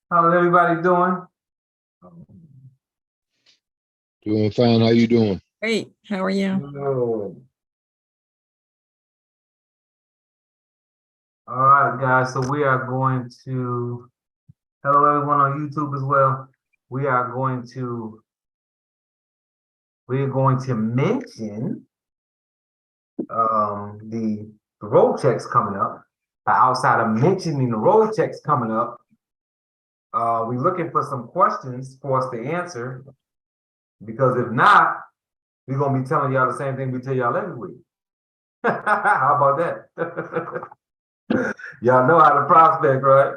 How's everybody doing? Doing fine. How you doing? Great. How are you? Good. All right, guys. So we are going to, hello everyone on YouTube as well. We are going to mention the road checks coming up. Outside of mentioning the road checks coming up, we're looking for some questions for us to answer, because if not, we're gonna be telling y'all the same thing we tell y'all every week. How about that? Y'all know how to prospect, right?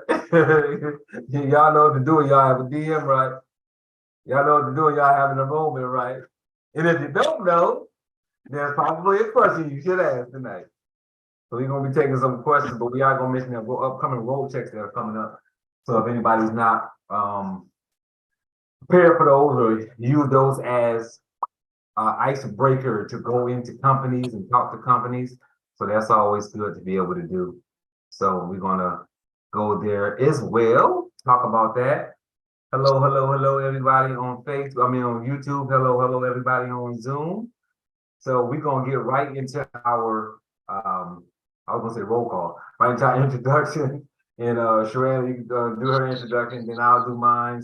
Y'all know what to do. Y'all have a DM, right? Y'all know what to do. Y'all have an enrollment, right? And if you don't know, there's probably a question you should ask tonight. So we're gonna be taking some questions, but we are gonna mention that upcoming road checks that are coming up. So if anybody's not prepared for those, or use those as icebreaker to go into companies and talk to companies, so that's always good to be able to do. So we're gonna go there as well, talk about that. Hello, everybody on Facebook, on YouTube. Hello, everybody on Zoom. So we're gonna get right into our, I was gonna say roll call, right into our introduction. And Sharanda, you can do her introduction, then I'll do mine.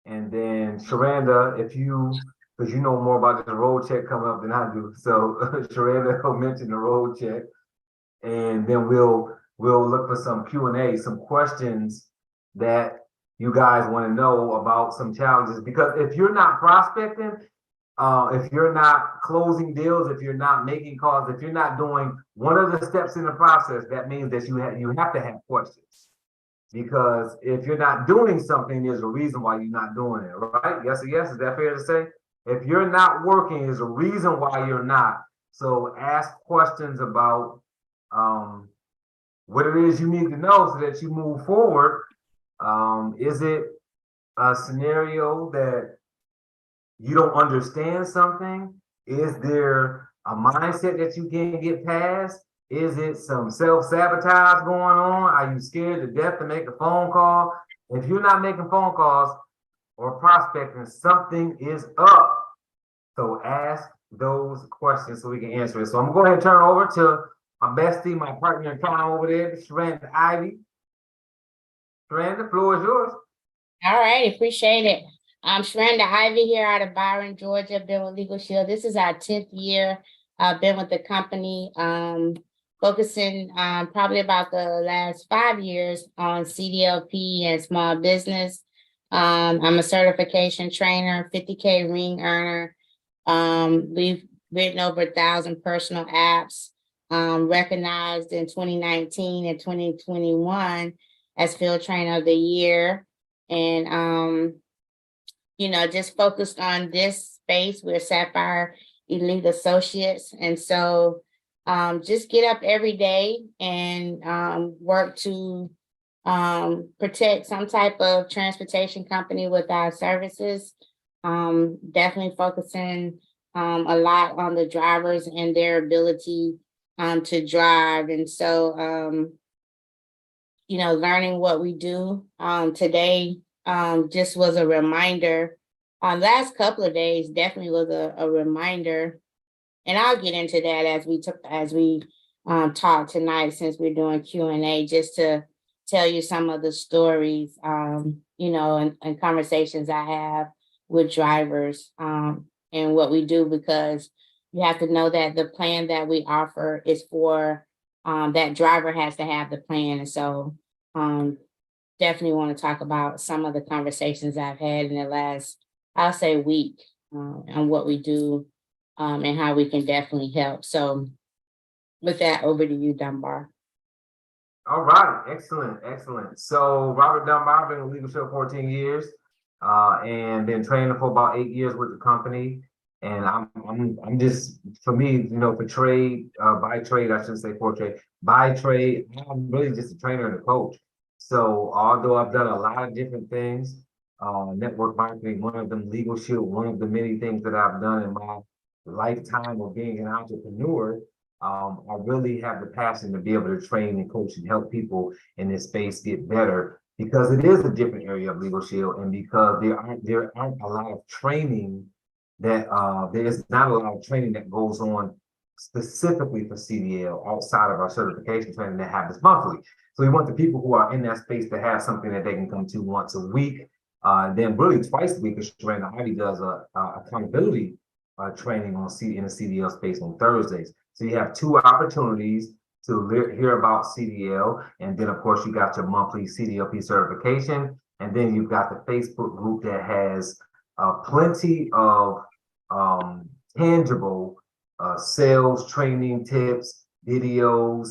And then Sharanda, because you know more about the road check coming up than I do. So Sharanda will mention the road check. And then we'll look for some Q&A, some questions that you guys want to know about some challenges. Because if you're not prospecting, if you're not closing deals, if you're not making calls, if you're not doing one of the steps in the process, that means that you have to have questions. Because if you're not doing something, there's a reason why you're not doing it, right? Yes or yes, is that fair to say? If you're not working, there's a reason why you're not. So ask questions about what it is you need to know so that you move forward. Is it a scenario that you don't understand something? Is there a mindset that you can't get past? Is it some self-sabotage going on? Are you scared to death to make a phone call? If you're not making phone calls or prospecting, something is up. So ask those questions so we can answer it. So I'm gonna go ahead and turn it over to my bestie, my partner in crime over there, Sharanda Ivy. Sharanda, the floor is yours. All right, appreciate it. I'm Sharanda Ivy here out of Byron, Georgia. Been with Legal Shield. This is our 10th year. I've been with the company, focusing probably about the last 5 years on CDLP and small business. I'm a certification trainer, 50K ring earner. We've written over 1,000 personal apps, recognized in 2019 and 2021 as Field Trainer of the Year. And, just focused on this space. We're Sapphire Elite Associates. And so just get up every day and work to protect some type of transportation company with our services. Definitely focusing a lot on the drivers and their ability to drive. And so, learning what we do today just was a reminder. Last couple of days definitely was a reminder, and I'll get into that as we talk tonight, since we're doing Q&A, just to tell you some of the stories, and conversations I have with drivers and what we do, because you have to know that the plan that we offer is for that driver has to have the plan. And so definitely want to talk about some of the conversations I've had in the last, I'll say, week on what we do and how we can definitely help. So with that, over to you, Dunbar. All right, excellent. So Robert Dunbar, I've been in Legal Show 14 years and been training for about 8 years with the company. And I'm just, for me, for trade, by trade, I shouldn't say for trade, by trade, I'm really just a trainer and a coach. So although I've done a lot of different things, network marketing, one of them, Legal Shield, one of the many things that I've done in my lifetime of being an entrepreneur, I really have the passion to be able to train and coach and help people in this space get better because it is a different area of Legal Shield and because there aren't a lot of training that there is not a lot of training that goes on specifically for CDL outside of our certification training that happens monthly. So we want the people who are in that space to have something that they can come to once a week, then really twice a week, because Sharanda Ivy does a accountability training in the CDL space on Thursdays. So you have two opportunities to hear about CDL, and then of course you got your monthly CDLP certification, and then you've got the Facebook group that has plenty of tangible sales training tips, videos,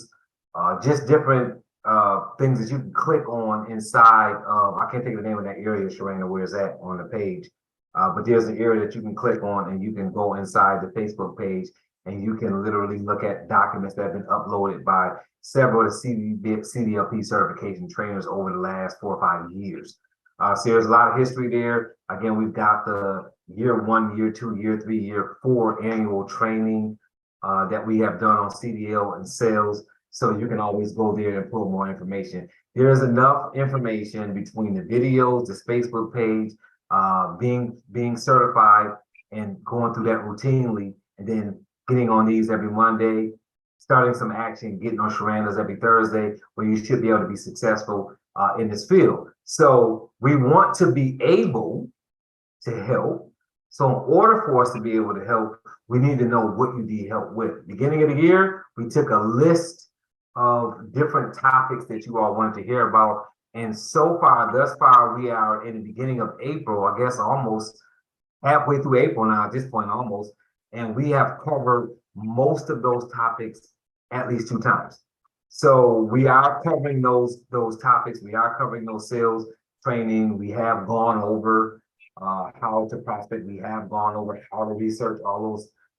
just different things that you can click on inside of, I can't think of the name of that area, Sharana, where it's at on the page. But there's an area that you can click on and you can go inside the Facebook page and you can literally look at documents that have been uploaded by several of the CDLP certification trainers over the last 4 or 5 years. So there's a lot of history there. Again, we've got the year 1, year 2, year 3, year 4 annual training that we have done on CDL and sales. So you can always go there and pull more information. There's enough information between the videos, the Facebook page, being certified and going through that routinely, and then getting on these every Monday, starting some action, getting on Sharanda's every Thursday, where you should be able to be successful in this field. So we want to be able to help. So in order for us to be able to help, we need to know what you need help with. Beginning of the year, we took a list of different topics that you all wanted to hear about. And so far, thus far, we are in the beginning of April, I guess almost halfway through April now at this point, almost. And we have covered most of those topics at least 2 times. So we are covering those topics. We are covering those sales training. We have gone over how to prospect. We have gone over how to research all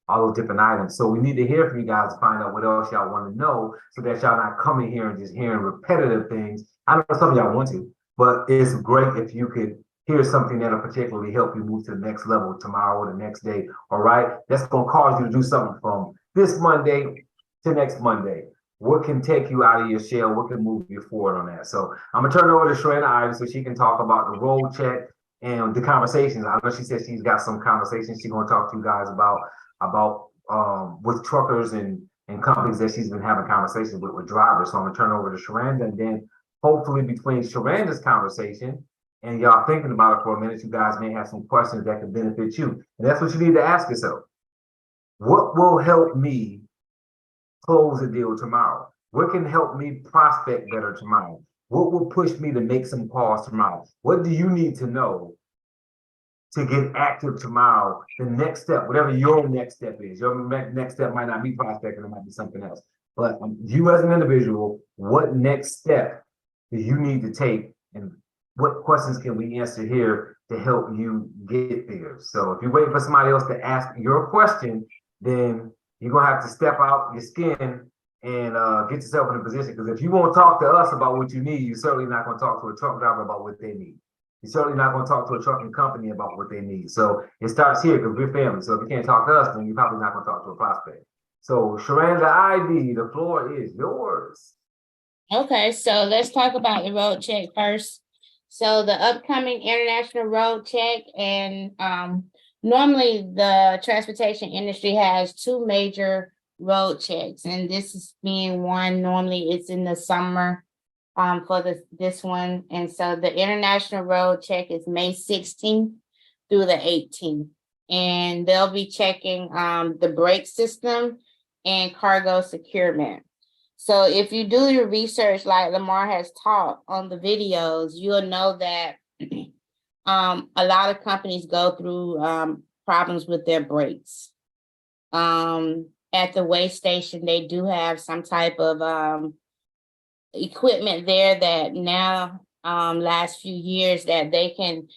those different items. So we need to hear from you guys to find out what else y'all want to know, so that y'all not coming here and just hearing repetitive things. I know some of y'all want to, but it's great if you could hear something that'll particularly help you move to the next level tomorrow or the next day. All right, that's going to cause you to do something from this Monday to next Monday. What can take you out of your shell? What can move you forward on that? So I'm gonna turn it over to Sharanda Ivy so she can talk about the road check and the conversations. I know she said she's got some conversations she's gonna talk to you guys about with truckers and companies that she's been having conversations with drivers. So I'm gonna turn it over to Sharanda, and then hopefully between Sharanda's conversation and y'all thinking about it for a minute, you guys may have some questions that could benefit you. And that's what you need to ask yourself. What will help me close a deal tomorrow? What can help me prospect better tomorrow? What will push me to make some calls tomorrow? What do you need to know to get active tomorrow? The next step, whatever your next step is. Your next step might not be prospecting, it might be something else. But you as an individual, what next step do you need to take, and what questions can we answer here to help you get there? So if you're waiting for somebody else to ask your question, then you're gonna have to step out your skin and get yourself in a position. Because if you won't talk to us about what you need, you're certainly not gonna talk to a truck driver about what they need. You're certainly not gonna talk to a trucking company about what they need. So it starts here, because we're family. So if you can't talk to us, then you're probably not gonna talk to a prospect. So Sharanda Ivy, the floor is yours. Okay, so let's talk about the road check first. So the upcoming international road check, and normally the transportation industry has 2 major road checks, and this is being one. Normally it's in the summer for this one. And so the international road check is May 16th through the 18th. And they'll be checking the brake system and cargo securement. So if you do your research, like Lamar has taught on the videos, you'll know that a lot of companies go through problems with their brakes. At the weigh station, they do have some type of equipment there that now last few years that they can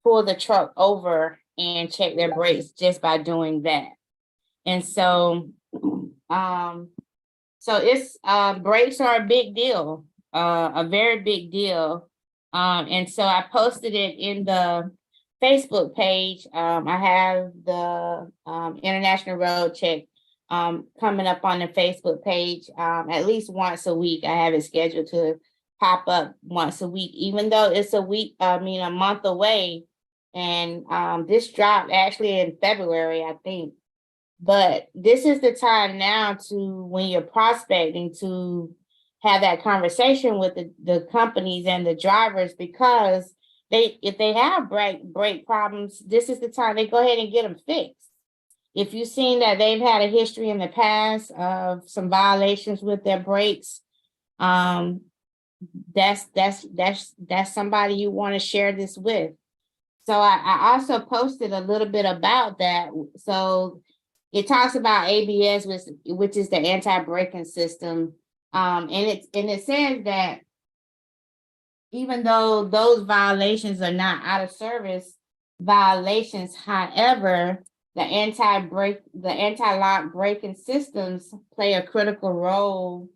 pull the truck over and check their brakes just by doing that. And so it's brakes are a big deal, a very big deal. And so I posted it in the Facebook page. I have the international road check coming up on the Facebook page, at least once a week. I have it scheduled to pop up once a week, even though it's a month away. And, this dropped actually in February, I think. But this is the time now to, when you're prospecting, to have that conversation with the companies and the drivers, because if they have brake problems, this is the time they go ahead and get them fixed. If you've seen that they've had a history in the past of some violations with their brakes, that's somebody you want to share this with. So I also posted a little bit about that. So it talks about ABS, which is the anti-braking system. And it says that even though those violations are not out of service violations, however, the anti-lock braking systems play a critical role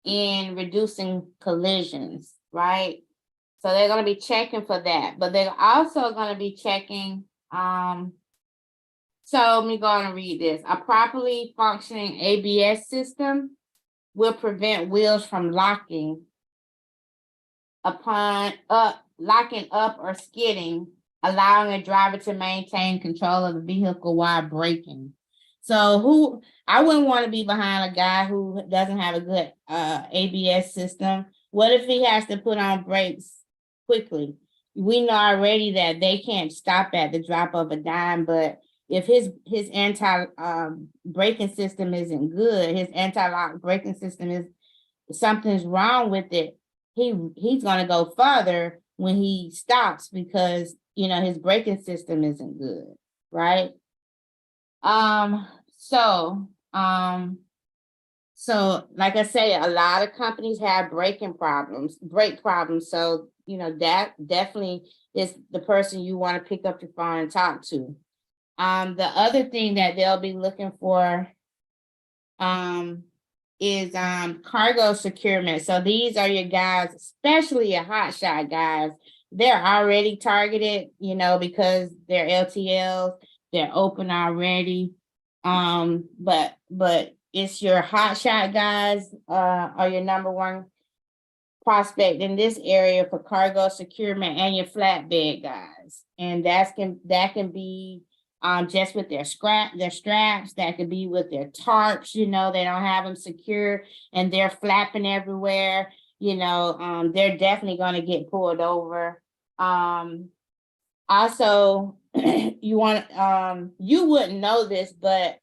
in reducing collisions, right? So they're going to be checking for that, but they're also going to be checking, so let me go on and read this. A properly functioning ABS system will prevent wheels from locking up or skidding, allowing a driver to maintain control of the vehicle while braking. So I wouldn't want to be behind a guy who doesn't have a good ABS system. What if he has to put on brakes quickly? We know already that they can't stop at the drop of a dime, but if his anti braking system isn't good, his anti-lock braking system is, something's wrong with it, he's gonna go further when he stops because his braking system isn't good, right? So like I say, a lot of companies have brake problems. So that definitely is the person you want to pick up the phone and talk to. The other thing that they'll be looking for is cargo securement. So these are your guys, especially your hotshot guys. They're already targeted, because they're LTLs, they're open already. But it's your hotshot guys are your number one prospect in this area for cargo securement, and your flatbed guys. And that can be just with their straps, that could be with their tarps, they don't have them secure and they're flapping everywhere, they're definitely going to get pulled over. Also, you wouldn't know this, but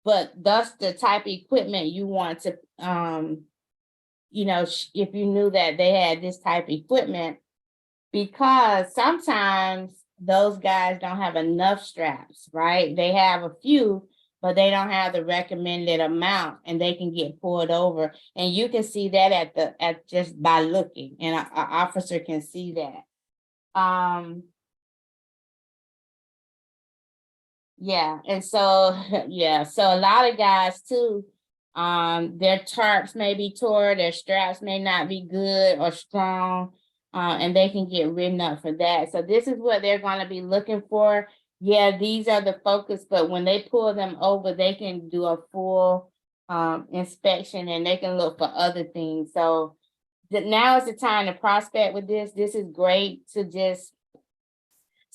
that's the type of equipment you want to, if you knew that they had this type of equipment, because sometimes those guys don't have enough straps, right? They have a few, but they don't have the recommended amount, and they can get pulled over. And you can see that at just by looking, and an officer can see that. Yeah, and so so a lot of guys too, their tarps may be tore, their straps may not be good or strong, and they can get written up for that. So this is what they're going to be looking for. Yeah, these are the focus, but when they pull them over, they can do a full inspection, and they can look for other things. So now is the time to prospect with this. This is great to just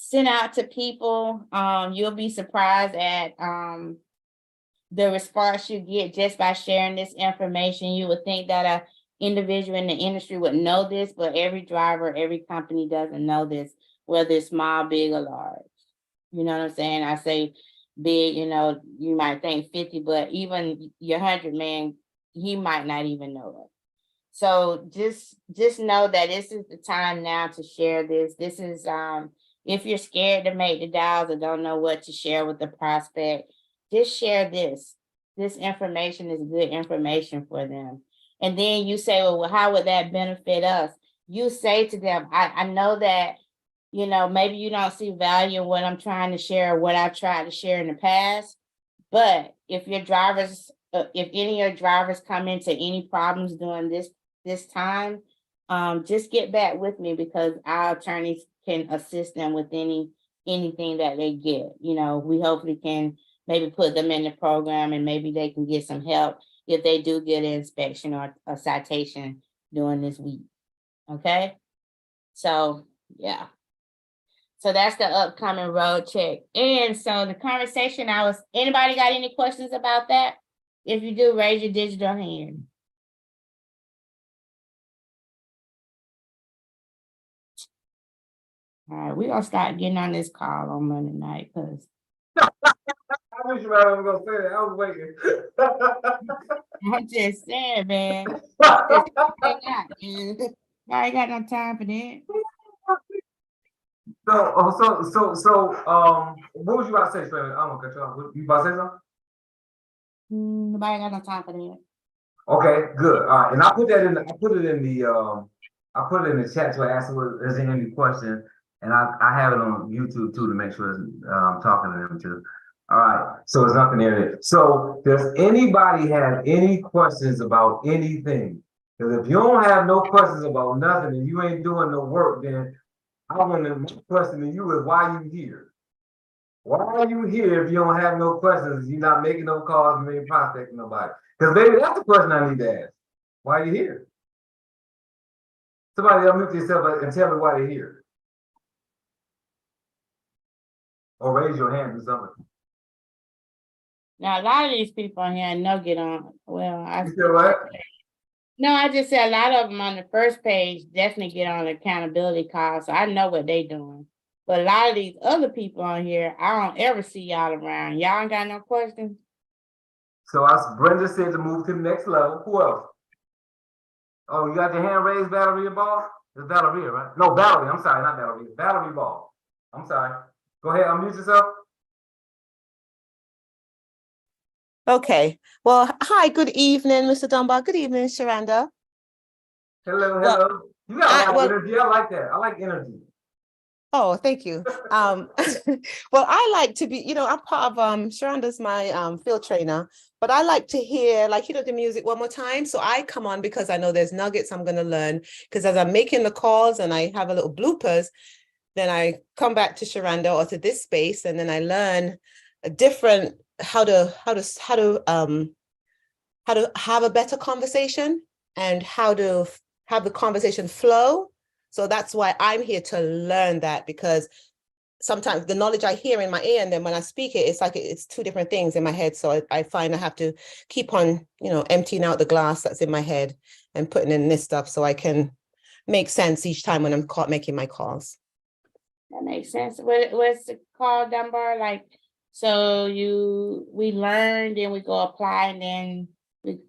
send out to people. You'll be surprised at the response you get just by sharing this information. You would think that a individual in the industry would know this, but every driver, every company doesn't know this, whether it's small, big, or large. You know what I'm saying? I say big, you might think 50, but even your 100 man, he might not even know it. So just know that this is the time now to share this. This is if you're scared to make the dials or don't know what to share with the prospect, just share this. This information is good information for them. And then you say, well, how would that benefit us? You say to them, I know that, maybe you don't see value in what I'm trying to share or what I've tried to share in the past. But if your drivers, if any of your drivers come into any problems during this time, just get back with me, because our attorneys can assist them with anything that they get. We hopefully can maybe put them in the program and maybe they can get some help if they do get an inspection or a citation during this week. Okay? So, yeah. So that's the upcoming road check. And so the conversation anybody got any questions about that? If you do, raise your digital hand. All right, we're gonna start getting on this call on Monday night because I wish you was gonna say that. I was waiting. I'm just saying, man. I ain't got no time for that. What was you about to say, Shreya? I'm gonna cut you off. You about to say something? Nobody got no time for that. Okay, good. All right, and I put it in the chat to ask if there's any questions, and I have it on YouTube too to make sure I'm talking to them too. All right, so there's nothing there. So does anybody have any questions about anything? Because if you don't have no questions about nothing and you ain't doing no work, then I want to question to you is why you here? Why are you here if you don't have no questions? You're not making no calls, you ain't prospecting nobody. Because maybe that's the question I need to ask. Why are you here? Somebody unmute yourself and tell me why they're here. Or raise your hand or something. Now, a lot of these people on here I know get on. Well, You said what? No, I just said a lot of them on the first page definitely get on accountability calls, so I know what they doing. But a lot of these other people on here, I don't ever see y'all around. Y'all ain't got no questions? So Brenda said to move to the next level. Who else? Oh, you got your hand raised, Valerie Ball? It's Valeria, right? No, Valerie. I'm sorry, not Valerie. Valerie Ball. I'm sorry. Go ahead, unmute yourself. Okay. Well, hi, good evening, Mr. Dunbar. Good evening, Sharanda. Hello. Well, You got a lot of energy. I like that. I like energy. Oh, thank you. Well, I like to be, I'm part of Sharanda's my field trainer, but I like to hear the music one more time. So I come on because I know there's nuggets I'm going to learn, because as I'm making the calls and I have a little bloopers, then I come back to Sharanda or to this space, and then I learn a different how to have a better conversation and how to have the conversation flow. So that's why I'm here to learn that, because sometimes the knowledge I hear in my ear, and then when I speak it, it's like it's two different things in my head. So I find I have to keep on, emptying out the glass that's in my head and putting in this stuff so I can make sense each time when I'm making my calls. That makes sense. What's it called, Dunbar? So we learn, then we go apply, and then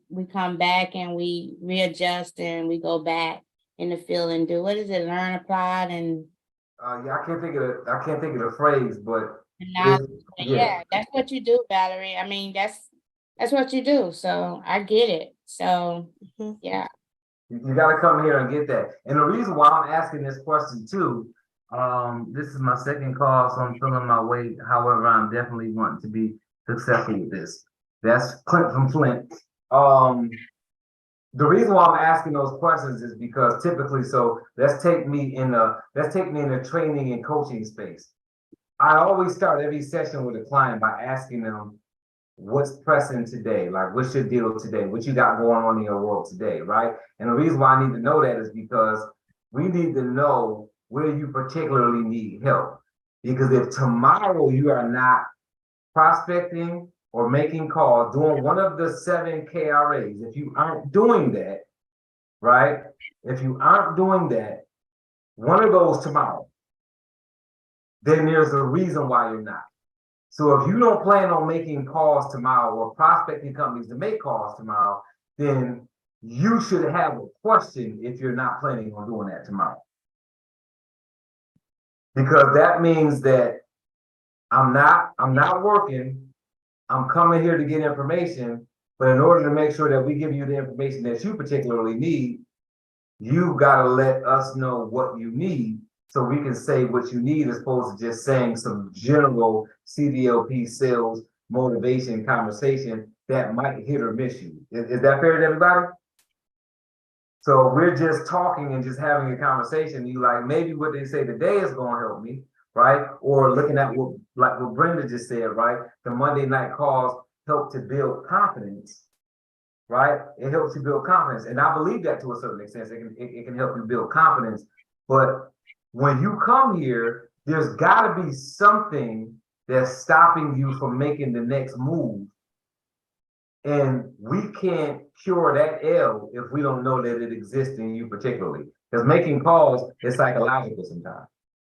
we come back and we readjust and we go back in the field and do, what is it? Learn, apply, and Yeah, I can't think of the phrase, but yeah, that's what you do, Valerie. I mean, that's what you do. So I get it. So yeah. You got to come here and get that. And the reason why I'm asking this question too, this is my second call, so I'm feeling my weight. However, I'm definitely wanting to be successful with this. That's Clint from Flint. The reason why I'm asking those questions is because typically, so let's take me in the training and coaching space. I always start every session with a client by asking them, what's pressing today? Like, what's your deal today? What you got going on in your world today, right? And the reason why I need to know that is because we need to know where you particularly need help. Because if tomorrow you are not prospecting or making calls, doing one of the 7 KRAs, if you aren't doing that, right? If you aren't doing that, one of those tomorrow, then there's a reason why you're not. So if you don't plan on making calls tomorrow or prospecting companies to make calls tomorrow, then you should have a question if you're not planning on doing that tomorrow. Because that means that I'm not working, I'm coming here to get information, but in order to make sure that we give you the information that you particularly need, you've got to let us know what you need so we can say what you need as opposed to just saying some general CDLP sales motivation conversation that might hit or miss you. Is that fair to everybody? So we're just talking and just having a conversation. You like, maybe what they say today is going to help me, right? Or looking at what Brenda just said, right? The Monday night calls help to build confidence, right? It helps you build confidence. And I believe that to a certain extent, it can help you build confidence. But when you come here, there's gotta be something that's stopping you from making the next move. And we can't cure that L if we don't know that it exists in you particularly. Because making calls is psychological sometimes.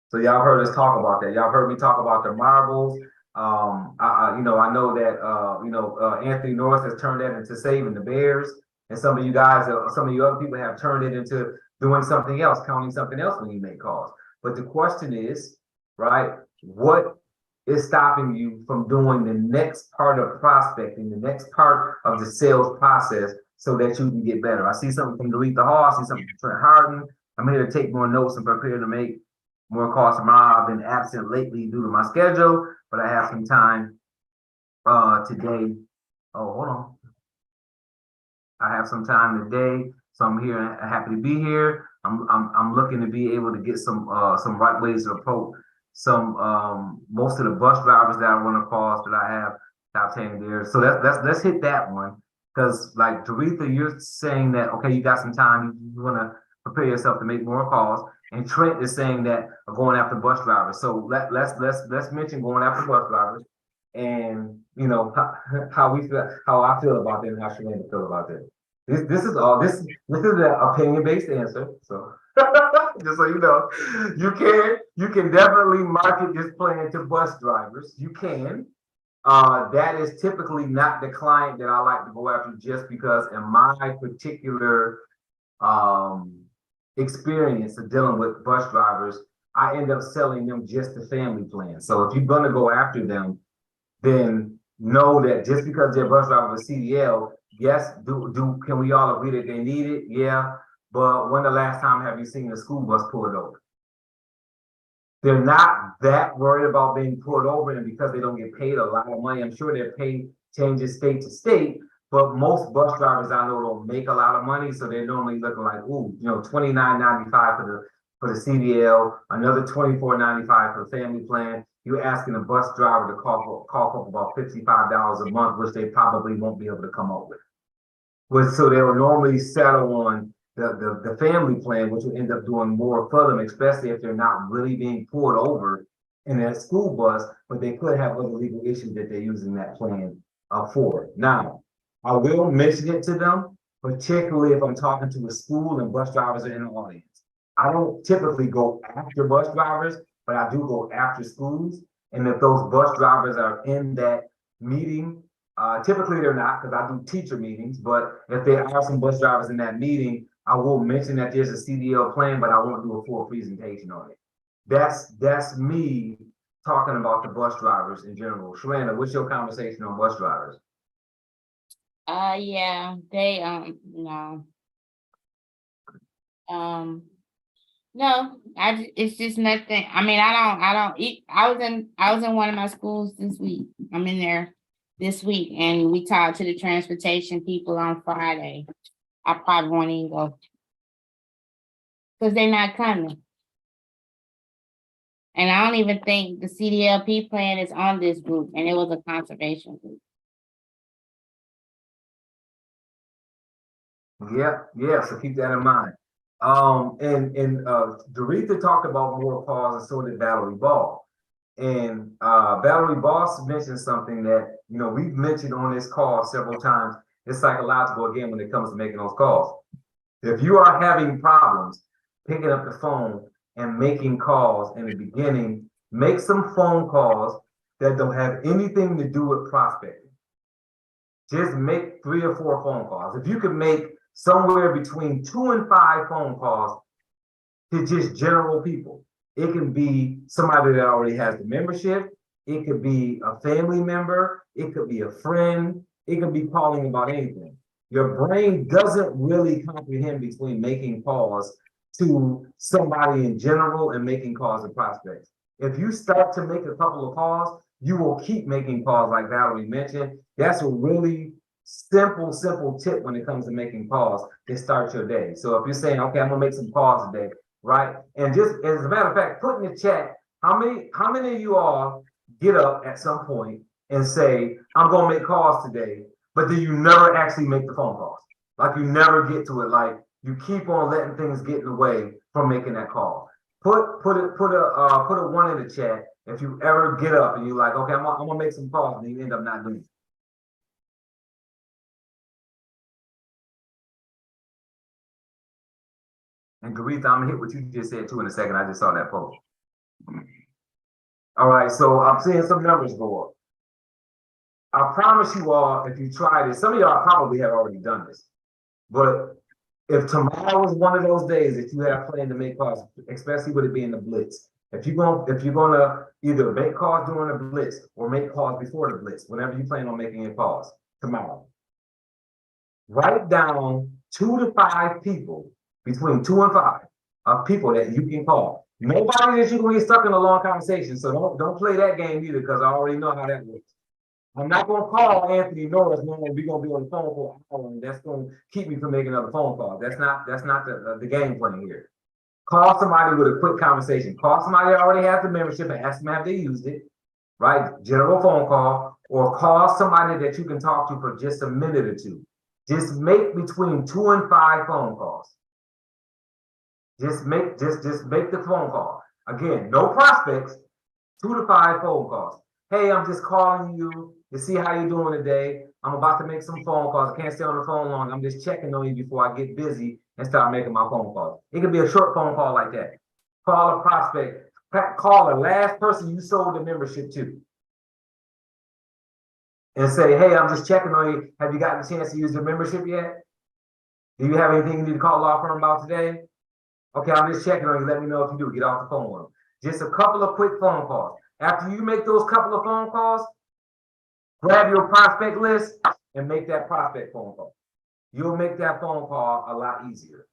So y'all heard us talk about that. Y'all heard me talk about the marbles. I know that Anthony Norris has turned that into saving the Bears, and some of you guys, some of you other people have turned it into doing something else, counting something else when you make calls. But the question is, right, what is stopping you from doing the next part of prospecting, the next part of the sales process, so that you can get better? I see something from Doretha Hall. I see something from Trent Harden. I'm here to take more notes and prepare to make more calls tomorrow. I've been absent lately due to my schedule, but I have some time today. Oh, hold on. I have some time today, so I'm here and happy to be here. I'm looking to be able to get some right ways to approach some most of the bus drivers that I want to call that I have obtained there. So let's hit that one, because like Doretha, you're saying that okay, you got some time, you want to prepare yourself to make more calls, and Trent is saying that going after bus drivers. So let's mention going after bus drivers, and you know how we feel, how I feel about that, and how Shalanda feel about that. This is an opinion-based answer. So just so you know, you can definitely market this plan to bus drivers. You can. That is typically not the client that I like to go after, just because in my particular experience of dealing with bus drivers, I end up selling them just the family plan. So if you're gonna go after them, then know that just because they're bus driver with CDL, yes, can we all agree that they need it? Yeah, but when the last time have you seen a school bus pulled over? They're not that worried about being pulled over, and because they don't get paid a lot of money, I'm sure their pay changes state to state, but most bus drivers I know don't make a lot of money, so they're normally looking like, ooh, $29.95 for the CDL, another $24.95 for the family plan. You're asking a bus driver to cough up about $55 a month, which they probably won't be able to come up with. So they'll normally settle on the family plan, which will end up doing more for them, especially if they're not really being pulled over in that school bus, but they could have other legal issues that they're using that plan for. Now, I will mention it to them, particularly if I'm talking to a school and bus drivers are in the audience. I don't typically go after bus drivers, but I do go after schools. And if those bus drivers are in that meeting, typically they're not, because I do teacher meetings, but if there are some bus drivers in that meeting, I will mention that there's a CDL plan, but I won't do a full presentation on it. That's me talking about the bus drivers in general. Shalanda, what's your conversation on bus drivers? Yeah, they no, it's just nothing. I mean, I don't eat. I was in one of my schools this week. I'm in there this week, and we talked to the transportation people on Friday. I probably won't even go because they're not coming. And I don't even think the CDLP plan is on this group, and it was a conservation group. Yeah, so keep that in mind. Doretha talked about more calls, and so did Valerie Ball. And Valerie Ball mentioned something that we've mentioned on this call several times. It's psychological again when it comes to making those calls. If you are having problems picking up the phone and making calls in the beginning, make some phone calls that don't have anything to do with prospecting. Just make 3 or 4 phone calls. If you can make somewhere between 2 and 5 phone calls to just general people. It can be somebody that already has the membership. It could be a family member. It could be a friend. It could be calling about anything. Your brain doesn't really comprehend between making calls to somebody in general and making calls to prospects. If you start to make a couple of calls, you will keep making calls like Valerie mentioned. That's a really simple tip when it comes to making calls to start your day. So if you're saying, okay, I'm gonna make some calls today, right? And just as a matter of fact, put in the chat How many of you all get up at some point and say, I'm gonna make calls today, but then you never actually make the phone calls? Like you never get to it, like you keep on letting things get in the way from making that call. Put a 1 in the chat if you ever get up and you're like, okay, I'm gonna make some calls, and you end up not doing it. And Garetha, I'm gonna hit what you just said too in a second. I just saw that post. All right, so I'm seeing some numbers go up. I promise you all, if you try this, some of y'all probably have already done this, but if tomorrow is one of those days that you have planned to make calls, especially with it being the blitz, if you're gonna either make calls during the blitz or make calls before the blitz, whenever you plan on making your calls tomorrow, write down 2 to 5 people, between 2 and 5 of people that you can call. Nobody that you're gonna get stuck in a long conversation, so don't play that game either, because I already know how that works. I'm not gonna call Anthony Norris knowing we're gonna be on the phone for an hour, and that's gonna keep me from making another phone call. That's not the game plan here. Call somebody with a quick conversation. Call somebody that already has the membership and ask them have they used it, right? General phone call, or call somebody that you can talk to for just a minute or two. Just make between 2 and 5 phone calls. Just make the phone call. Again, no prospects, 2 to 5 phone calls. Hey, I'm just calling you to see how you're doing today. I'm about to make some phone calls. I can't stay on the phone long. I'm just checking on you before I get busy and start making my phone calls. It could be a short phone call like that. Call a prospect. Call the last person you sold the membership to. And say, hey, I'm just checking on you. Have you gotten a chance to use the membership yet? Do you have anything you need to call law firm about today? Okay, I'm just checking on you. Let me know if you do. Get off the phone with them. Just a couple of quick phone calls. After you make those couple of phone calls, grab your prospect list and make that prospect phone call. You'll make that phone call a lot easier.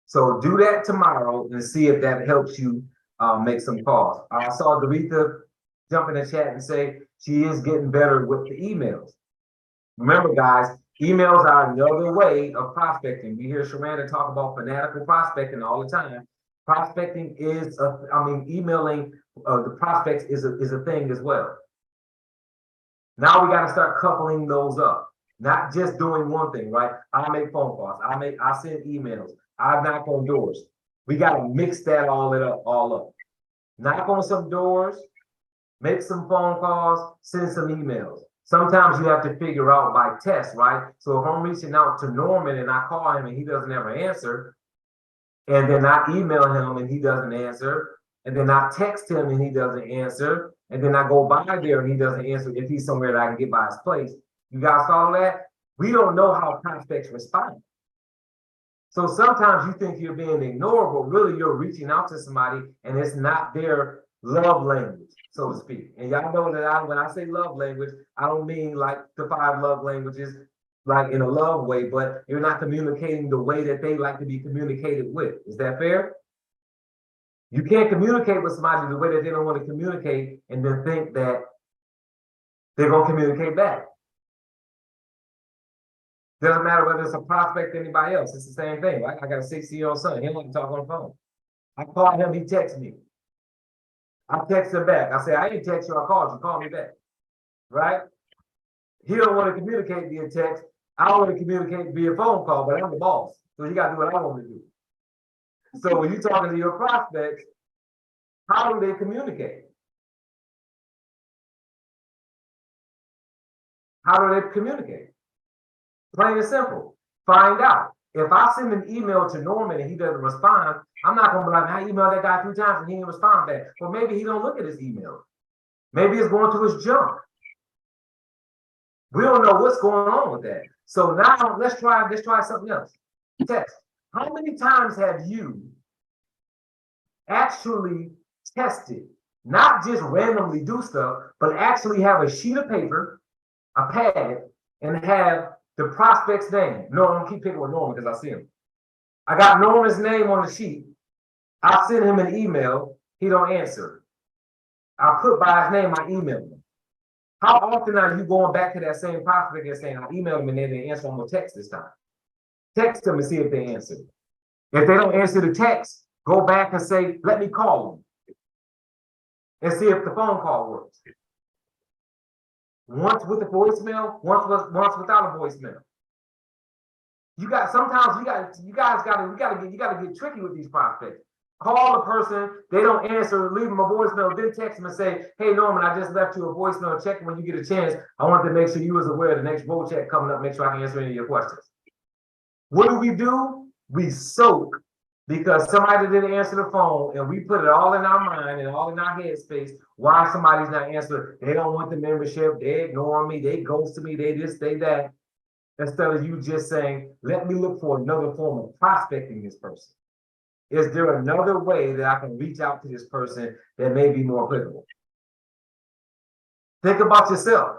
So do that tomorrow and see if that helps you make some calls. I saw Garetha jump in the chat and say she is getting better with the emails. Remember, guys, emails are another way of prospecting. We hear Sharanda talk about fanatical prospecting all the time. Prospecting is, emailing the prospects is a thing as well. Now we got to start coupling those up, not just doing one thing, right? I make phone calls, I send emails, I knock on doors. We got to mix that all up. Knock on some doors, make some phone calls, send some emails. Sometimes you have to figure out by test, right? So if I'm reaching out to Norman and I call him and he doesn't ever answer, and then I email him and he doesn't answer, and then I text him and he doesn't answer, and then I go by there and he doesn't answer if he's somewhere that I can get by his place. You guys follow that? We don't know how prospects respond. So sometimes you think you're being ignored, but really you're reaching out to somebody and it's not their love language, so to speak. And y'all know that when I say love language, I don't mean like the 5 love languages, like in a love way, but you're not communicating the way that they like to be communicated with. Is that fair? You can't communicate with somebody the way that they don't want to communicate and then think that they're going to communicate back. Doesn't matter whether it's a prospect or anybody else. It's the same thing, right? I got a 60-year-old son. He don't want to talk on the phone. I call him, he texts me. I text him back. I say, I didn't text you, I called you. Call me back, right? He don't want to communicate via text. I want to communicate via phone call, but I'm the boss. So you got to do what I want to do. So when you're talking to your prospects, how do they communicate? How do they communicate? Plain and simple. Find out. If I send an email to Norman and he doesn't respond, I'm not going to be like, I emailed that guy 3 times and he didn't respond back. Well, maybe he don't look at his email. Maybe it's going to his junk. We don't know what's going on with that. So now let's try something else. Test. How many times have you actually tested, not just randomly do stuff, but actually have a sheet of paper, a pad, and have the prospect's name? No, I'm gonna keep picking with Norman because I see him. I got Norman's name on the sheet. I send him an email. He don't answer. I put by his name, I email him. How often are you going back to that same prospect and saying, I emailed him and they didn't answer, I'm gonna text this time. Text them and see if they answer. If they don't answer the text, go back and say, let me call them. and see if the phone call works. Once with the voicemail, once without a voicemail. Sometimes you guys gotta get tricky with these prospects. Call the person, they don't answer, leave them a voicemail, then text them and say, hey Norman, I just left you a voicemail, check when you get a chance. I wanted to make sure you was aware of the next road check coming up, make sure I can answer any of your questions. What do? We soak because somebody didn't answer the phone, and we put it all in our mind and all in our headspace why somebody's not answering. They don't want the membership, they ignore me, they ghost me, they this, they that. Instead of you just saying, let me look for another form of prospecting this person. Is there another way that I can reach out to this person that may be more applicable? Think about yourself.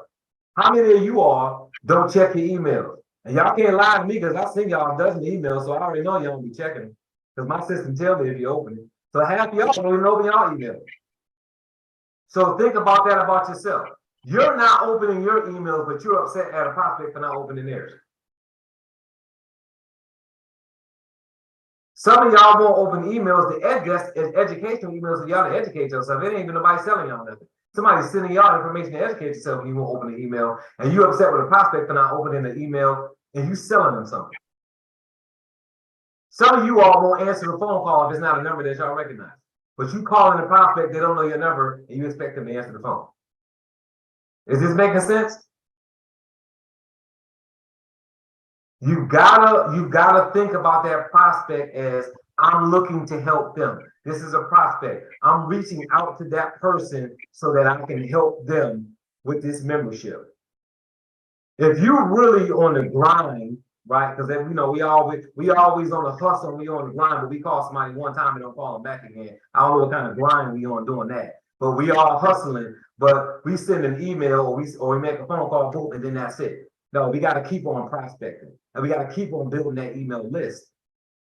How many of you all don't check your emails? And y'all can't lie to me because I send y'all a dozen emails, so I already know y'all don't be checking them. Because my system tells me if you open it. So half of y'all don't even open y'all emails. So think about that about yourself. You're not opening your emails, but you're upset at a prospect for not opening theirs. Some of y'all won't open emails, the educational emails for y'all to educate yourself. It ain't even nobody selling y'all nothing. Somebody's sending y'all information to educate yourself and you won't open the email, and you're upset with a prospect for not opening the email and you selling them something. Some of you all won't answer the phone call if it's not a number that y'all recognize. But you calling the prospect, they don't know your number, and you expect them to answer the phone. Is this making sense? You gotta think about that prospect as I'm looking to help them. This is a prospect. I'm reaching out to that person so that I can help them with this membership. If you're really on the grind, right? Because you know we always on the hustle, we on the grind, but we call somebody one time and don't call them back again. I don't know what kind of grind we on doing that, but we all hustling. But we send an email or we make a phone call, boom, and then that's it. No, we got to keep on prospecting, and we got to keep on building that email list,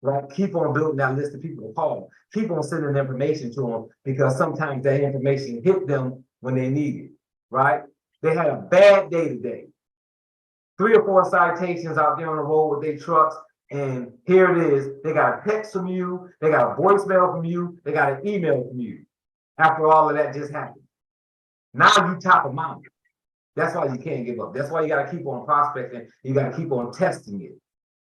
right? Keep on building that list of people to call. Keep on sending information to them because sometimes that information hit them when they need it, right? They had a bad day today. 3 or 4 citations out there on the road with their trucks, and here it is. They got a text from you, they got a voicemail from you, they got an email from you. After all of that just happened, now you top of mind. That's why you can't give up. That's why you got to keep on prospecting. You got to keep on testing it.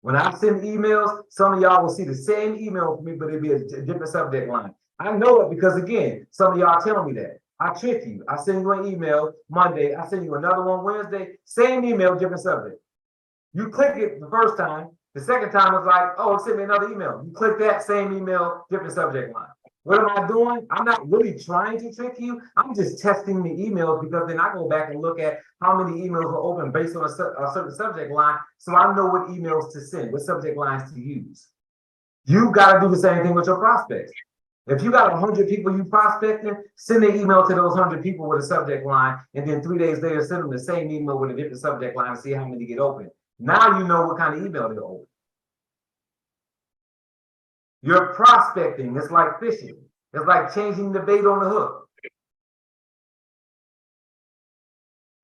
When I send emails, some of y'all will see the same email from me, but it'll be a different subject line. I know it because, again, some of y'all telling me that. I trick you. I send you an email Monday. I send you another one Wednesday. Same email, different subject. You click it the first time. The second time it's like, oh, send me another email. You click that same email, different subject line. What am I doing? I'm not really trying to trick you. I'm just testing the emails because then I go back and look at how many emails are open based on a certain subject line, so I know what emails to send, what subject lines to use. You got to do the same thing with your prospects. If you got 100 people you prospecting, send an email to those 100 people with a subject line, and then 3 days later, send them the same email with a different subject line and see how many get open. Now you know what kind of email they're open. You're prospecting. It's like fishing. It's like changing the bait on the hook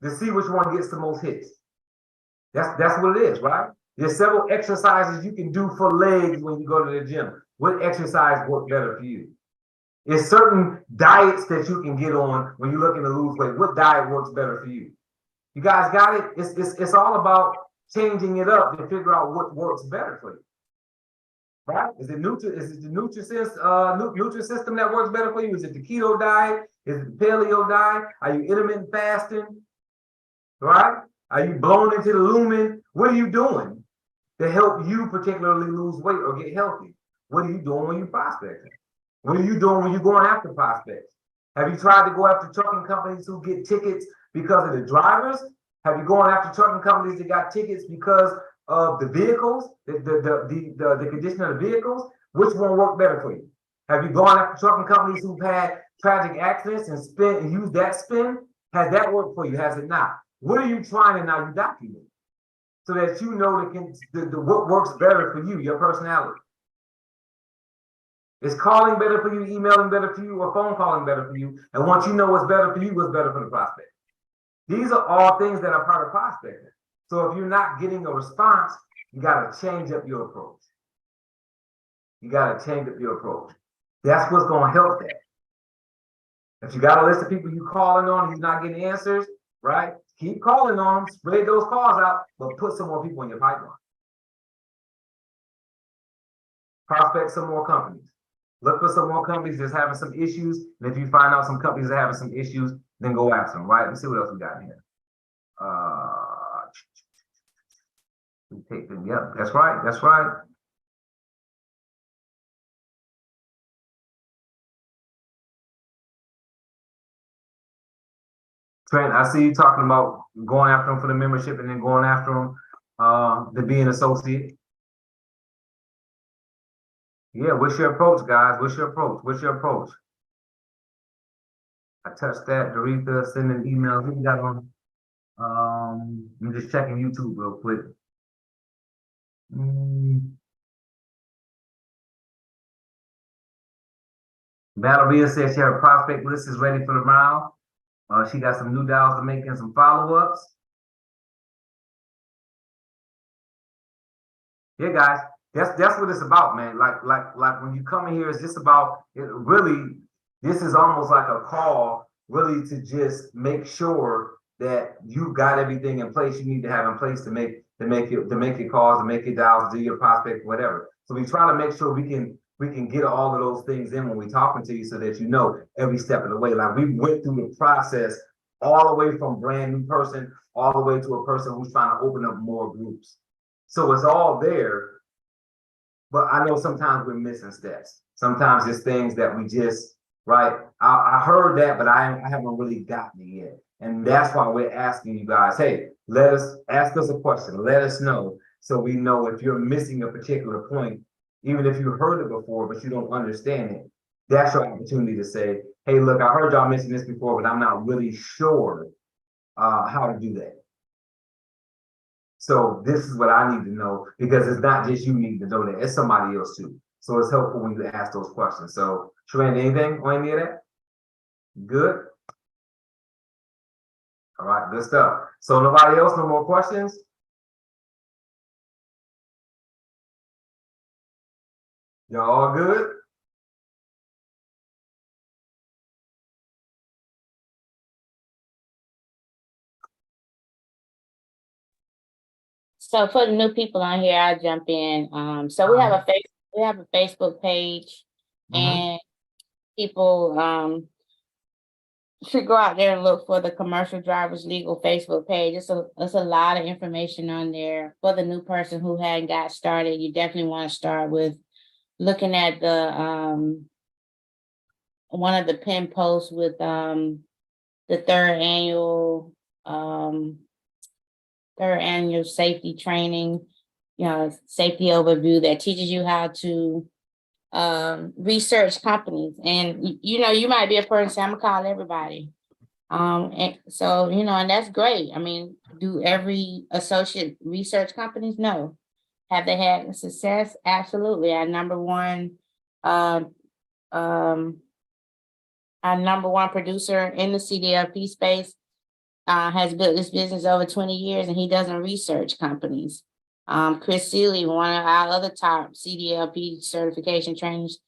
to see which one gets the most hits. That's what it is, right? There's several exercises you can do for legs when you go to the gym. What exercise works better for you? There's certain diets that you can get on when you're looking to lose weight. What diet works better for you? You guys got it? It's all about changing it up to figure out what works better for you. Right? Is it the Nutrisystem that works better for you? Is it the keto diet? Is it the paleo diet? Are you intermittent fasting? Right? Are you blown into the lumen? What are you doing to help you particularly lose weight or get healthy? What are you doing when you're prospecting? What are you doing when you're going after prospects? Have you tried to go after trucking companies who get tickets because of the drivers? Have you gone after trucking companies that got tickets because of the vehicles, the condition of the vehicles? Which one worked better for you? Have you gone after trucking companies who've had tragic accidents and used that spin? Has that worked for you? Has it not? What are you trying to now you document so that you know what works better for you, your personality? Is calling better for you, emailing better for you, or phone calling better for you? And once you know what's better for you, what's better for the prospect? These are all things that are part of prospecting. So if you're not getting a response, you got to change up your approach. You got to change up your approach. That's what's going to help that. If you got a list of people you calling on, he's not getting answers, right? Keep calling on them, spread those calls out, but put some more people in your pipeline. Prospect some more companies. Look for some more companies that's having some issues. And if you find out some companies that are having some issues, then go after them, right? Let's see what else we got in here. We take them, yeah, that's right, that's right. Trent, I see you talking about going after them for the membership and then going after them to be an associate. Yeah, what's your approach, guys? What's your approach? What's your approach? I touched that. Doretha sending emails. What you got on? I'm just checking YouTube real quick. Valeria says she her prospect list is ready for the round. She got some new dials to make and some follow-ups. Yeah, guys, that's what it's about, man. Like when you come in here, it's just about it. Really, this is almost like a call, really, to just make sure that you got everything in place you need to have in place to make your calls, to make your dials, do your prospect, whatever. So we try to make sure we can get all of those things in when we're talking to you, so that you know every step of the way. Like we went through the process all the way from brand new person all the way to a person who's trying to open up more groups. So it's all there, but I know sometimes we're missing steps. Sometimes it's things that we just, right? I heard that, but I haven't really gotten it yet. And that's why we're asking you guys, hey, ask us a question. Let us know, so we know if you're missing a particular point, even if you heard it before, but you don't understand it. That's your opportunity to say, hey, look, I heard y'all mention this before, but I'm not really sure how to do that. So this is what I need to know, because it's not just you need to know that, it's somebody else too. So it's helpful when you ask those questions. So Trent, anything on any of that? Good. All right, good stuff. So nobody else, no more questions? Y'all all good? So for the new people on here, I'll jump in. So we have a Facebook page, and people should go out there and look for the Commercial Drivers Legal Facebook page. It's a lot of information on there for the new person who hadn't got started. You definitely want to start with looking at the one of the pin posts with the third annual safety training, safety overview that teaches you how to research companies. And you might be a person say, I'm gonna call everybody. And so, and that's great. I mean, do every associate research companies? No. Have they had success? Absolutely. Our number one producer in the CDLP space has built this business over 20 years, and he doesn't research companies. Chris Seeley, one of our other top CDLP certification trainers,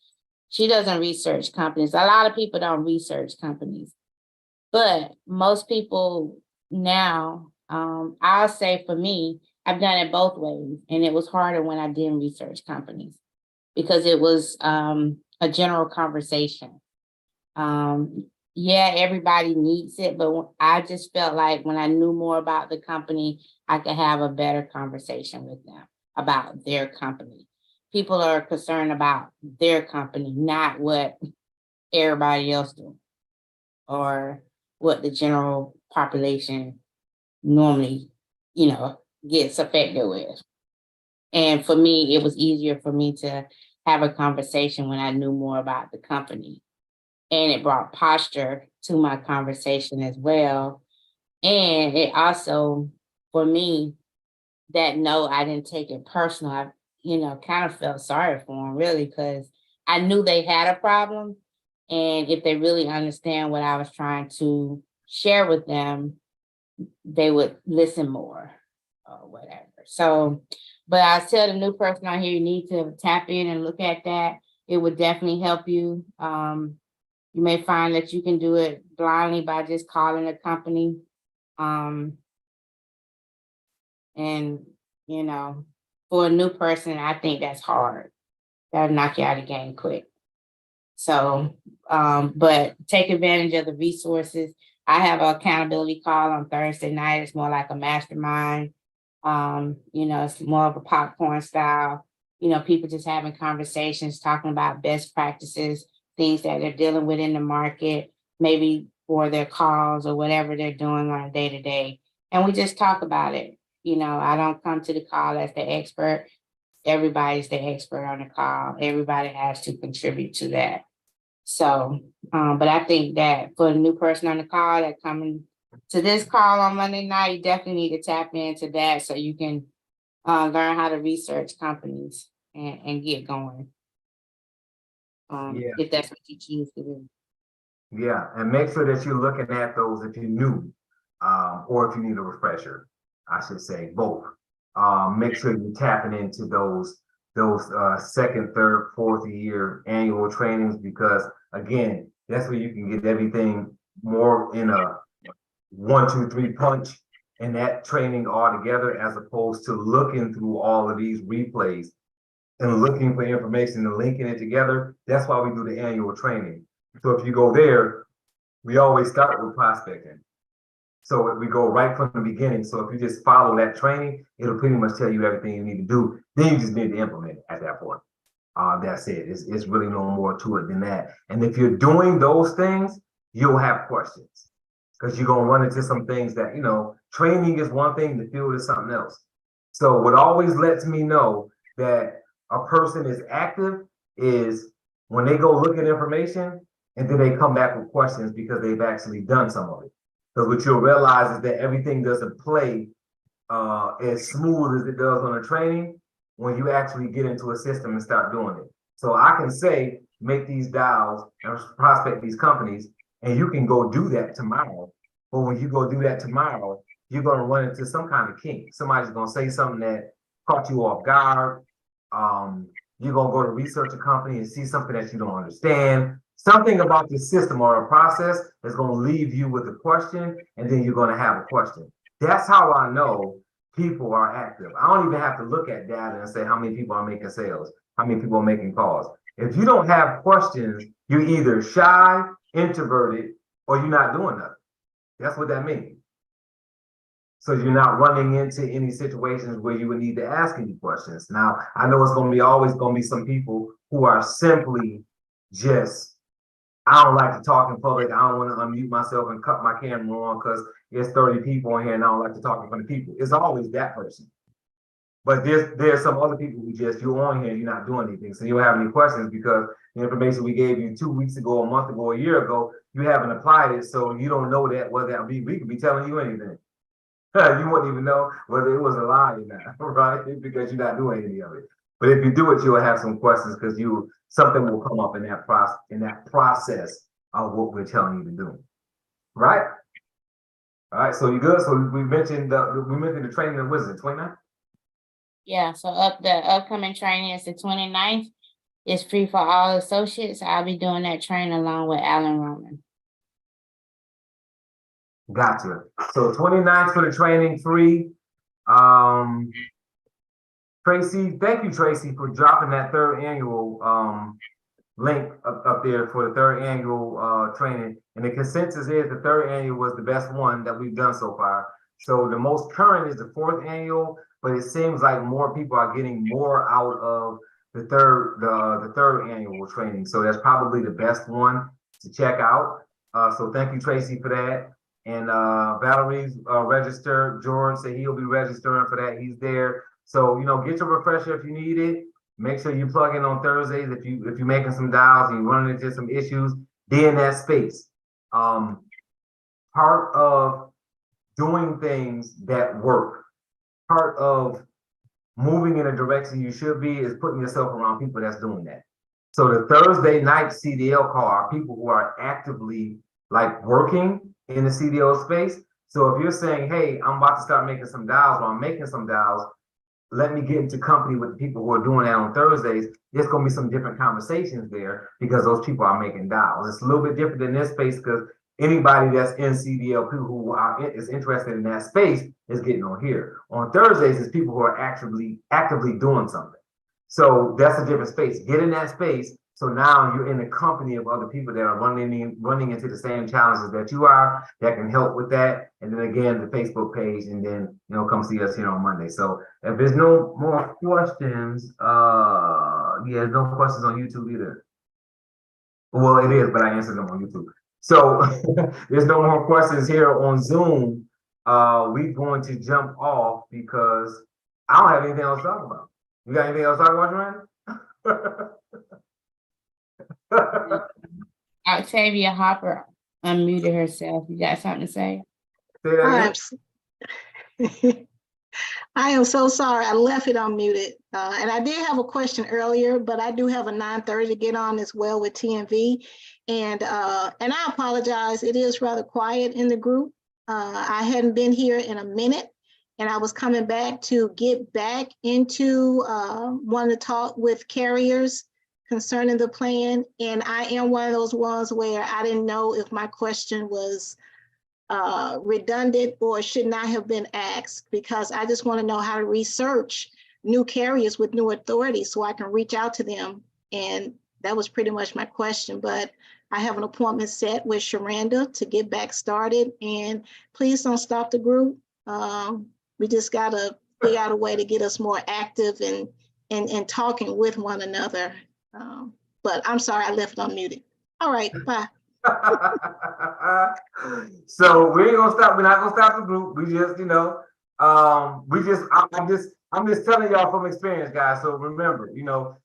she doesn't research companies. A lot of people don't research companies, but most people now, I'll say for me, I've done it both ways, and it was harder when I didn't research companies, because it was a general conversation. Yeah, everybody needs it, but I just felt like when I knew more about the company, I could have a better conversation with them about their company. People are concerned about their company, not what everybody else do or what the general population normally, gets affected with. And for me, it was easier for me to have a conversation when I knew more about the company. And it brought posture to my conversation as well. And it also, for me, that no, I didn't take it personal. I, kind of felt sorry for them, really, because I knew they had a problem. And if they really understand what I was trying to share with them, they would listen more or whatever. So, but I tell the new person out here, you need to tap in and look at that. It would definitely help you. You may find that you can do it blindly by just calling a company. And, you know, for a new person, I think that's hard. That'll knock you out of the game quick. So, but take advantage of the resources. I have an accountability call on Thursday night. It's more like a mastermind. You know, it's more of a popcorn style. You know, people just having conversations, talking about best practices, things that they're dealing with in the market, maybe for their calls or whatever they're doing on a day-to-day. And we just talk about it. You know, I don't come to the call as the expert. Everybody's the expert on the call. Everybody has to contribute to that. So, but I think that for the new person on the call that coming to this call on Monday night, you definitely need to tap into that so you can learn how to research companies and get going. Yeah. If that's what you choose to do. Yeah, and make sure that you're looking at those if you're new, or if you need a refresher, I should say both. Make sure you're tapping into those second, third, fourth year annual trainings, because again, that's where you can get everything more in a 1, 2, 3 punch in that training all together, as opposed to looking through all of these replays and looking for information and linking it together. That's why we do the annual training. So if you go there, we always start with prospecting. So we go right from the beginning. So if you just follow that training, it'll pretty much tell you everything you need to do. Then you just need to implement it at that point. That's it. It's really no more to it than that. And if you're doing those things, you'll have questions, because you're gonna run into some things that, you know, training is one thing, the field is something else. So what always lets me know that a person is active is when they go look at information and then they come back with questions because they've actually done some of it. Because what you'll realize is that everything doesn't play as smooth as it does on a training when you actually get into a system and start doing it. So I can say, make these dials and prospect these companies, and you can go do that tomorrow. But when you go do that tomorrow, you're going to run into some kind of kink. Somebody's going to say something that caught you off guard. You're going to go to research a company and see something that you don't understand. Something about the system or a process is going to leave you with a question, and then you're going to have a question. That's how I know people are active. I don't even have to look at data and say how many people are making sales, how many people are making calls. If you don't have questions, you're either shy, introverted, or you're not doing nothing. That's what that means. So you're not running into any situations where you would need to ask any questions. Now, I know it's going to be always going to be some people who are simply just, I don't like to talk in public. I don't want to unmute myself and cut my camera on because there's 30 people in here and I don't like to talk in front of people. It's always that person. But there's some other people who just, you're on here, you're not doing anything. So you don't have any questions because the information we gave you 2 weeks ago, a month ago, a year ago, you haven't applied it. So you don't know that whether we could be telling you anything. You wouldn't even know whether it was a lie or not, right? Because you're not doing any of it. But if you do it, you'll have some questions because something will come up in that process of what we're telling you to do. Right? All right, so you good? So we mentioned the training of wisdom, 29? Yeah, so the upcoming training is the 29th. It's free for all associates. I'll be doing that training along with Alan Roman. Gotcha. So 29th for the training, free. Tracy, thank you, Tracy, for dropping that third annual link up there for the third annual training. And the consensus is the third annual was the best one that we've done so far. So the most current is the fourth annual, but it seems like more people are getting more out of the third annual training. So that's probably the best one to check out. So thank you, Tracy, for that. And Valerie's registered. George said he'll be registering for that. He's there. So, you know, get your refresher if you need it. Make sure you plug in on Thursdays if you're making some dials and you're running into some issues. Be in that space. Part of doing things that work, part of moving in a direction you should be is putting yourself around people that's doing that. So the Thursday night CDL call are people who are actively like working in the CDL space. So if you're saying, hey, I'm about to start making some dials or I'm making some dials, let me get into company with the people who are doing that on Thursdays, there's going to be some different conversations there because those people are making dials. It's a little bit different in this space because anybody that's in CDLP is interested in that space is getting on here. On Thursdays, it's people who are actively doing something. So that's a different space. Get in that space. So now you're in the company of other people that are running into the same challenges that you are, that can help with that. And then again, the Facebook page, and then come see us here on Monday. So if there's no more questions, yeah, no questions on YouTube either. Well, it is, but I answered them on YouTube. So there's no more questions here on Zoom. We're going to jump off because I don't have anything else to talk about. You got anything else to talk about, Ryan? Octavia Hopper unmuted herself. You got something to say? Say that again. I am so sorry. I left it unmuted. And I did have a question earlier, but I do have a 9:30 to get on as well with TNV. And I apologize. It is rather quiet in the group. I hadn't been here in a minute, and I was coming back to get back into wanting to talk with carriers concerning the plan. And I am one of those ones where I didn't know if my question was redundant or should not have been asked, because I just want to know how to research new carriers with new authority so I can reach out to them. And that was pretty much my question, but I have an appointment set with Sharanda to get back started, and please don't stop the group. We just gotta figure out a way to get us more active and talking with one another. But I'm sorry, I left I'm right, bye. So we ain't gonna stop. We're not gonna stop the group. We just, I'm just telling y'all from experience, guys. So remember,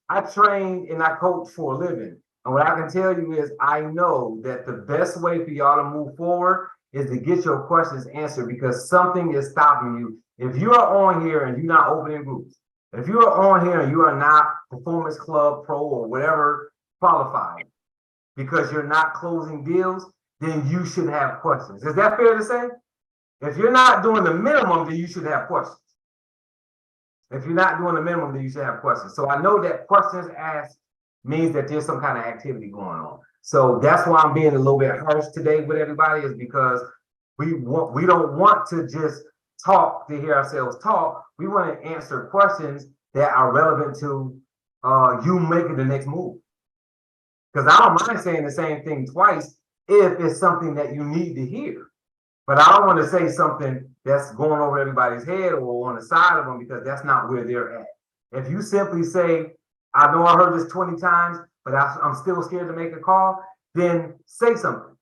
I train and I coach for a living. And what I can tell you is I know that the best way for y'all to move forward is to get your questions answered, because something is stopping you. If you are on here and you're not opening groups, if you are on here and you are not Performance Club Pro or whatever qualified, because you're not closing deals, then you should have questions. Is that fair to say? If you're not doing the minimum, then you should have questions. If you're not doing the minimum, then you should have questions. So I know that questions asked means that there's some kind of activity going on. So that's why I'm being a little bit harsh today with everybody, is because we don't want to just talk to hear ourselves talk. We want to answer questions that are relevant to you making the next move. Because I don't mind saying the same thing twice if it's something that you need to hear. But I don't want to say something that's going over everybody's head or on the side of them, because that's not where they're at. If you simply say, I know I heard this 20 times, but I'm still scared to make a call, then say something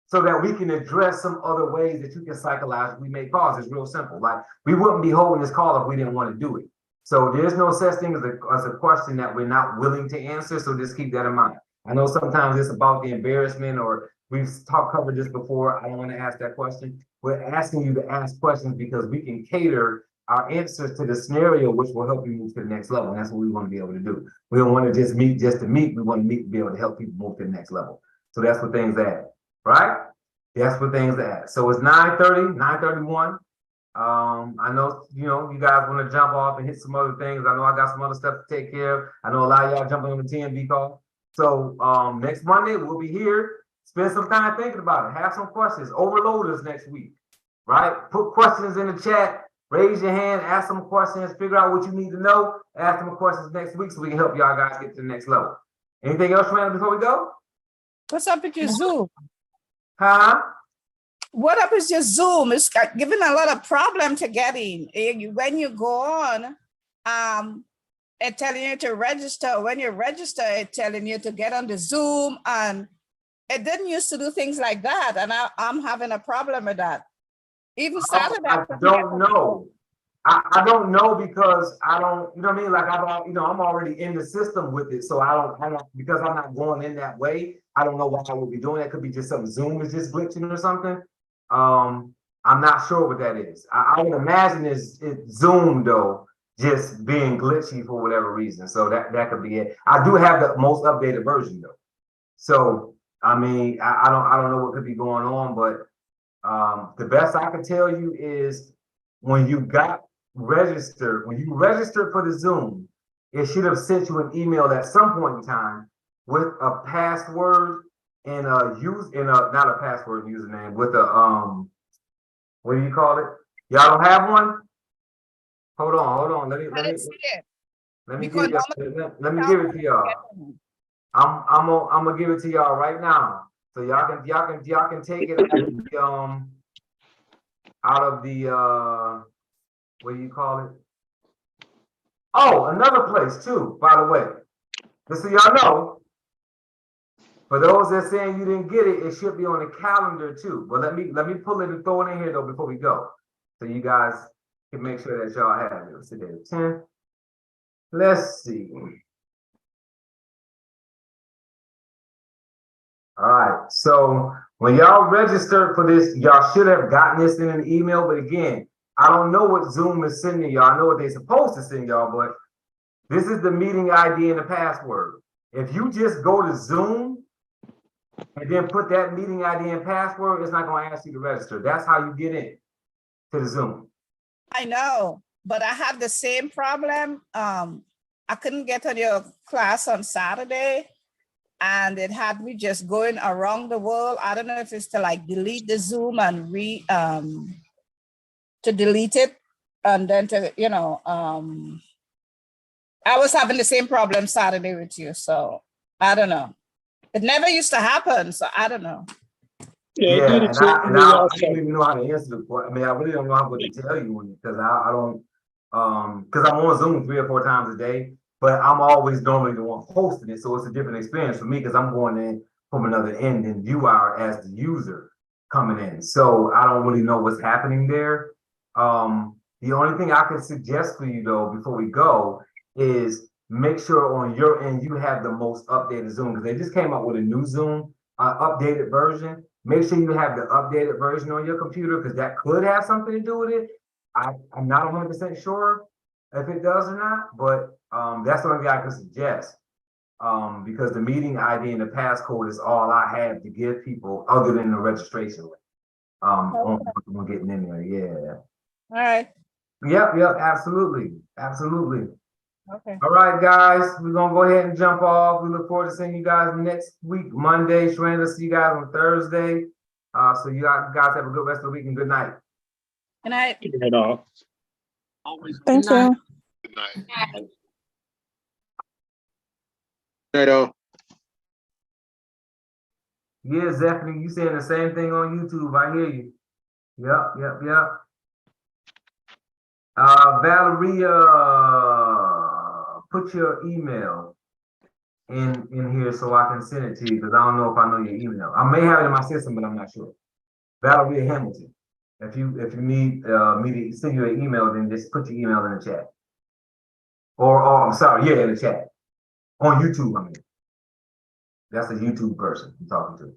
so that we can address some other ways that you can psychologically make calls. It's real simple. Like, we wouldn't be holding this call if we didn't want to do it. So there's no such thing as a question that we're not willing to answer. So just keep that in mind. I know sometimes it's about the embarrassment, or we've covered this before. I don't want to ask that question. We're asking you to ask questions because we can cater our answers to the scenario, which will help you move to the next level. And that's what we want to be able to do. We don't want to just meet just to meet. We want to meet to be able to help people move to the next level. So that's what things at, right? That's what things at. So it's 9:30, 9:31. I know, you guys want to jump off and hit some other things. I know I got some other stuff to take care of. I know a lot of y'all jumping on the TNV call. So next Monday, we'll be here. Spend some time thinking about it. Have some questions. Overload us next week, right? Put questions in the chat. Raise your hand. Ask some questions. Figure out what you need to know. Ask them questions next week so we can help y'all guys get to the next level. Anything else, Randall, before we go? What's up with your Zoom? Huh? What up is your Zoom? It's giving a lot of problem to get in. When you go on, it's telling you to register. When you register, it's telling you to get on the Zoom, and it didn't used to do things like that. And I'm having a problem with that. Even Saturday. I don't know. I don't know because I don't, you know what I mean? Like I'm already in the system with it. So I don't, because I'm not going in that way. I don't know what I would be doing. That could be just something Zoom is just glitching or something. I'm not sure what that is. I would imagine it's Zoom though, just being glitchy for whatever reason. So that could be it. I do have the most updated version though. So I mean, I don't know what could be going on, but the best I can tell you is when you got registered, when you registered for the Zoom, it should have sent you an email at some point in time with a password and not a password username, with a what do you call it? Y'all don't have one? Hold on. I didn't see it. Let me Because give it to y'all. I'm gonna give it to y'all right now. So y'all can take it out of the what do you call it? Oh, another place too, by the way. Just so y'all know, for those that saying you didn't get it, it should be on the calendar too. But let me pull it and throw it in here though before we go. So you guys can make sure that y'all have it. Let's see there, 10. Let's see. All right, so when y'all registered for this, y'all should have gotten this in an email, but again, I don't know what Zoom is sending y'all. I know what they're supposed to send y'all, but this is the meeting ID and the password. If you just go to Zoom and then put that meeting ID and password, it's not gonna ask you to register. That's how you get in to the Zoom. I know, but I had the same problem. I couldn't get on your class on Saturday, and it had me just going around the world. I don't know if it's to like delete the Zoom and to delete it, and then to, I was having the same problem Saturday with you, so I don't know. It never used to happen, so I don't know. Yeah, and I don't even know how to answer the question. I mean, I really don't know what to tell you because I don't, because I'm on Zoom 3 or 4 times a day, but I'm always normally the one hosting it, so it's a different experience for me because I'm going in from another end than you are as the user coming in. So I don't really know what's happening there. The only thing I could suggest for you though, before we go, is make sure on your end you have the most updated Zoom, because they just came out with a new Zoom updated version. Make sure you have the updated version on your computer, because that could have something to do with it. I'm not 100% sure if it does or not, but that's the only thing I can suggest. Because the meeting ID and the passcode is all I have to give people other than the registration link. On getting in there, yeah. All right. Yep, absolutely. Okay. All right, guys, we're gonna go ahead and jump off. We look forward to seeing you guys next week, Monday. Sharanda, see you guys on Thursday. So you guys have a good rest of the week and good night. Good night. Good all. Thank you. Good night. Bye. Night all. Yeah, Zephanie, you saying the same thing on YouTube. I hear you. Yep. Valeria, put your email in here so I can send it to you, because I don't know if I know your email. I may have it in my system, but I'm not sure. Valeria Hamilton. If you need me to send you an email, then just put your email in the chat. Or I'm sorry, yeah, in the chat. On YouTube, I mean. That's a YouTube person I'm talking to.